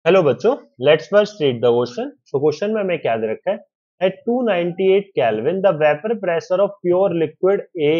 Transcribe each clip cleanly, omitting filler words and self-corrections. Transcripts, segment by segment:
Hello बच्चों, let's first read the question. So question में हमें क्या दे रखा है? At 298 kelvin the vapour pressure of pure liquid A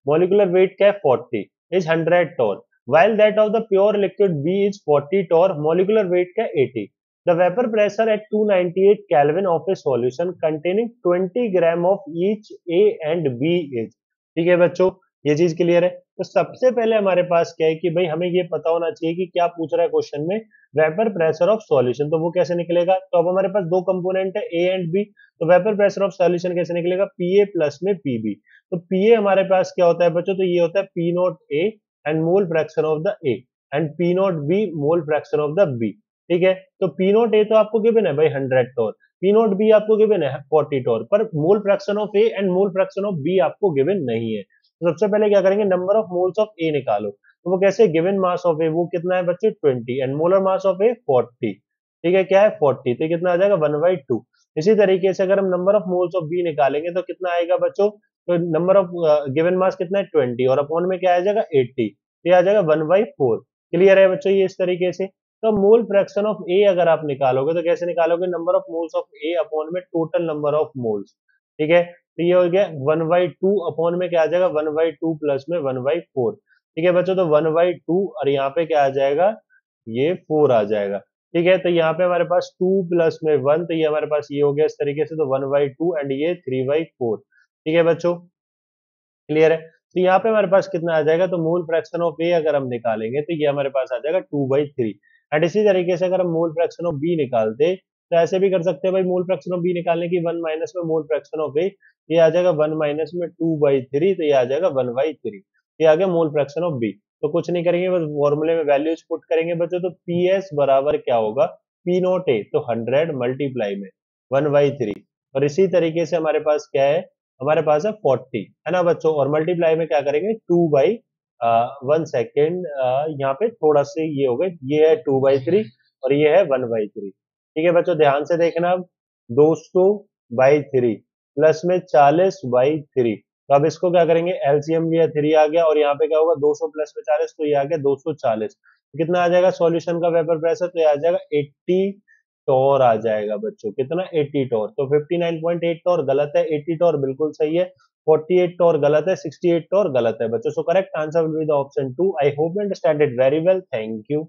molecular weight क्या है 40 is 100 torr while that of the pure liquid B is 40 torr molecular weight क्या है 80. The vapor pressure at 298 Kelvin of a solution containing 20 gram of each A and B is. ठीक है बच्चों, ये चीज clear है। तो सबसे पहले हमारे पास क्या है कि भाई हमें ये पता होना चाहिए कि क्या पूछ रहा है क्वेश्चन में। वेपर प्रेशर ऑफ सॉल्यूशन, तो वो कैसे निकलेगा? तो अब हमारे पास दो कंपोनेंट है ए एंड बी, तो वेपर प्रेशर ऑफ सॉल्यूशन कैसे निकलेगा? पीए प्लस में पीबी। तो पीए हमारे पास क्या होता है बच्चों? तो ये होता है P naught A and mole fraction of the A and P naught B mole fraction of the B. ठीक है, तो पी नॉट ए तो आपको गिवन है भाई 100 टोर, पी नॉट बी आपको गिवन है 40 टोर, पर mole fraction of A and mole fraction of B आपको गिवन नहीं है। तो सबसे पहले क्या करेंगे, number of moles of A निकालो। तो वो कैसे? गिवन मास ऑफ ए वो कितना है बच्चे 20 एंड मोलर मास ऑफ ए 40। ठीक है, क्या है 40, तो कितना आ जाएगा 1/2। इसी तरीके से अगर हम number of moles of B निकालेंगे तो कितना आएगा बच्चों? तो नंबर ऑफ गिवन मास कितना है 20 और अपॉन में क्या आ जाएगा 80, तो ये आ जाएगा 1/4। क्लियर है बच्चों ये इस तरीके से? तो मोल फ्रैक्शन ऑफ ए अगर आप निकालोगे तो कैसे निकालोगे? Number of moles of A upon में टोटल नंबर ऑफ मोल्स। ठीक है, तो ये हो गया 1/2 अपॉन में क्या आ जाएगा 1/2 प्लस में 1/4। ठीक है बच्चों, तो 1/2 और यहाँ पे क्या आ जाएगा? ये 4 आ जाएगा। ठीक है, तो यहाँ पे हमारे पास 2 प्लस में 1, तो ये हमारे पास ये हो गया इस तरीके से, तो 1/2 एंड ये 3/4। ठीक है बच्चों, क्लियर है? तो यहाँ पे हमारे पास कितना आ जाएगा? तो मोल फ्रैक्शन ऑफ ए अगर हम निकालेंगे तो ये हमारे पास आ जाएगा 2/3। एंड इसी तरीके से अगर हम मोल फ्रैक्शन ऑफ बी निकालते तो ऐसे भी कर सकते हैं भाई, मोल फ्रैक्शन ऑफ बी निकालने की 1 माइनस में मोल फ्रैक्शन ऑफ ए, ये आ जाएगा 1 माइनस में 2/3, तो ये आ जाएगा 1/3। ये आ गया मोल फ्रैक्शन ऑफ बी। तो कुछ नहीं करेंगे, बस फॉर्मूले में वैल्यूज पुट करेंगे बच्चों। तो पी एस बराबर क्या होगा? पी नॉट ए, तो 100 मल्टीप्लाई में 1/3, और इसी तरीके से हमारे पास क्या है? हमारे पास है 40, है ना बच्चों, और मल्टीप्लाई में क्या करेंगे 2/1 सेकेंड, यहाँ पे थोड़ा से ये हो गए, ये है 2/3 और ये है 1/3। ठीक है बच्चों, ध्यान से देखना। अब 200/3 प्लस में 40/3, तो अब इसको क्या करेंगे, एलसीएम लिया 3 आ गया, और यहाँ पे क्या होगा 200 प्लस में 40, तो ये आ गया 240। तो कितना आ जाएगा सॉल्यूशन का वेपर प्रेशर? तो ये आ जाएगा 80 टोर आ जाएगा बच्चों। कितना? 80 टोर। तो 59.8 टोर गलत है, 80 टोर बिल्कुल सही है, 48 टोर गलत है, 68 टोर गलत है बच्चों। So correct answer will be the option 2। I hope you understand it very well. Thank you.